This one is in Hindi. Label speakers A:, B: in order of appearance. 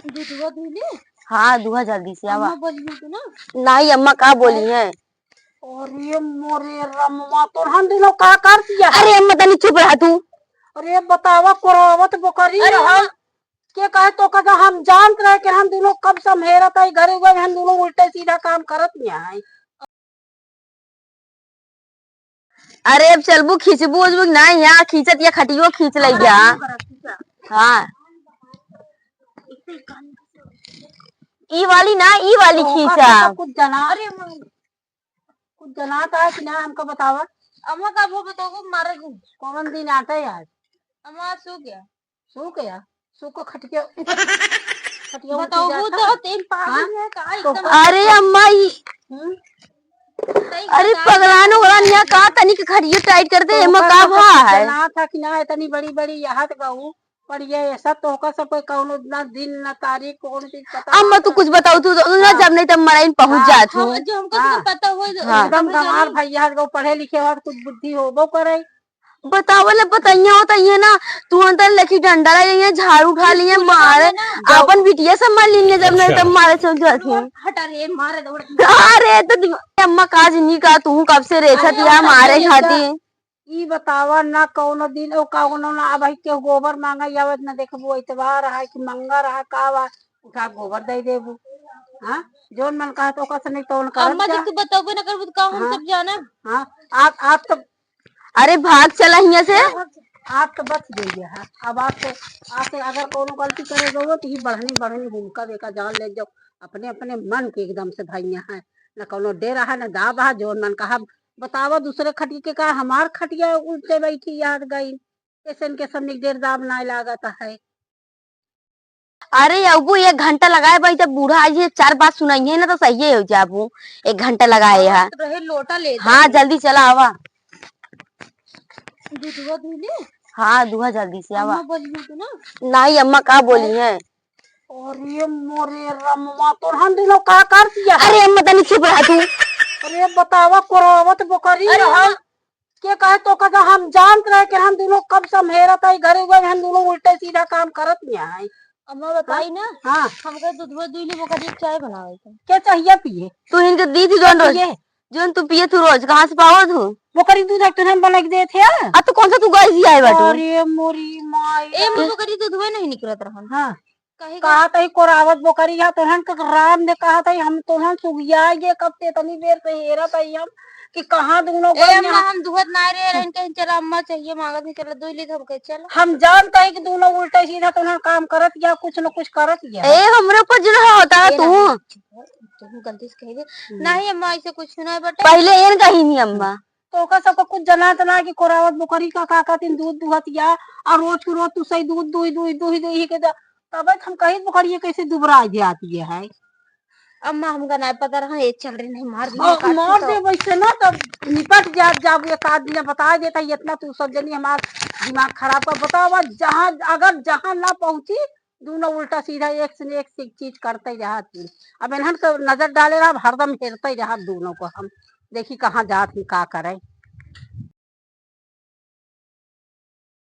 A: दूधवा दूली।
B: हाँ दुहा जल्दी से आवा।
A: अम्मा बोली तो ना।
B: नहीं अम्मा का बोली है।
C: अरे मोरे रम्मा तो हम दोनों का कर दिया है।
B: अरे अम्मा तनी चुप रहा तू।
C: अरे बतावा कोरावत बोकरी रहा के कहे तो कहा हम जानते रहे कि हम दोनों कब समझेरा था घरे गए हम दोनों उल्टे सीधा काम करत नहीं है।
B: अरे अब चलबू खींचबू उजबू ना यहाँ खींचत या खटियो खींच ले जा। हाँ ई वाली ना ई वाली खींचा।
C: कुछ जना अरे कुछ जनाता है कि ना हमको बतावा।
A: अम्मा का वो बताओ मारे
C: कौन दिन आता है यार।
A: अम्मा सो गया।
C: सो गया सो को खटिया
A: बताओ वो तो तेल पागल है का एकदम।
B: अरे अम्मा अरे पगलानो वाला निया का तनी के खड़ियो टाइट कर दे एमा का भा है।
C: ना था कि ना इतनी बड़ी बड़ी यहाँ गऊ पर ये ऐसा तो का सब कौनो ना दिन ना तारीख कौन चीज पता।
B: अम्मा तू कुछ बताओ तू ना जब नहीं तब मराइन पहुंच जात हूं।
A: जो हमको पता हो
C: एकदम कमाल भैया गो पढ़े लिखे बाद कुछ बुद्धि होबो करे।
B: बतावले बताइया होता ये ना तू अंदर लखी डंडा लिए झाड़ू उठा लिए मारे अपन बिटिया संभाल लिए जब नहीं तब मारे चल जाती हूँ।
A: हटा रे मारे दौड़।
B: अरे तो अम्मा काज नहीं का तू कब से रेछत या मारे खाती।
C: ई बतावा ना कौनो दिन ओ कौनो ना भाई के गोबर मांगा यावत ना देखबो इतवार है कि मंगा रहा कावा उठा गोबर दे देबू। हां जोन मन कहा तो का नहीं तौन कर।
A: अम्मा जी तू बताओगे ना करबू का हम सब जाना।
C: हां आप तो
B: अरे भाग चला यहाँ से।
C: आप तो बच गई है। अब आपसे अगर कोनो गलती करेगा तो ही बढ़नी बढ़नी भूमिका देकर जान ले जाओ अपने अपने मन के एकदम से भैया है न कोनो डेरा है न दाब है जोन मन कहा बतावा दूसरे खटिया के का हमार खटिया उल्टे बैठी याद गई कैसे के सब डेर दाब ना लागत है।
B: अरे अबू 1 घंटा लगाए भाई तब बूढ़ा आज 4 बात सुनाइए ना तो सही हो जाबू 1 घंटा लगाए है।
A: रहे लोटा ले
B: हाँ जल्दी चला आवा।
A: दूधवा दूली।
B: हाँ दुहा जल्दी से आवा।
A: अम्मा बोली तो ना।
B: नहीं अम्मा का बोली है।
C: अरे मोरे रम्मा तो हम दोनों का कर दिया।
B: अरे अम्मा तनी चुप रहा तू।
C: अरे बतावा कोरावत बोकरी रहा के कहे तो कहा हम जानते रहे कि हम दोनों कब समझेरा था घरे गए हम दोनों उल्टे सीधा काम करत नहीं है।
A: अम्मा बताई ना।
C: हाँ
A: हमका दूधवा दूली बोकरी चाय बनावे थे।
C: क्या चाहिए पिए
B: तू इनके दी थी जोन तू पिए तू रोज कहाँ से पाओ तू
C: बोकरी दूध तुम बना के दे थे।
B: अब तो कौन सा तू गाय आए बाटू।
C: अरे मोरी माई
A: ए बोकरी दूधवा नहीं निकलत रहन।
C: हाँ कहा था कोरावत बोकरी है तोहन का राम ने कहा था हम तोहन सुगिया ये कब से तनी देर से हेरा था हम कि कहां दोनों
A: अम्मा हम दुहत ना रे रहन कहीं चला अम्मा चाहिए मांगत नहीं चला दूली हम कहे चल
C: हम जानते हैं कि दोनों उल्टा सीधा तोहन काम करत या कुछ न कुछ करत या।
B: ए हमरे ऊपर जो होता है तू
A: गलती से कह दे नहीं अम्मा ऐसे कुछ सुना बेटा
B: पहले एन कही नहीं अम्मा
C: तो का सबको कुछ जना तना कि कोरावत बोकरी का काका तीन दूध दुहत या और रोज के रोज तू सही दूध दुही दुही दुही दुही के तब हम कहीं बोकरी कैसे दुबरा जाती है।
A: अम्मा हमका नहीं पता रहा ये चल रही नहीं मार
C: दे वैसे ना तब निपट जाब एक आदमी बता देता इतना तू सब जनी हमार दिमाग खराब कर बतावा जहाँ अगर जहाँ ना पहुंची दोनों उल्टा सीधा एक से एक चीज करते रहा अब इन्हन को नजर डाले रहा हरदम हेरते रहा दोनों को हम देखी कहाँ जात का करे।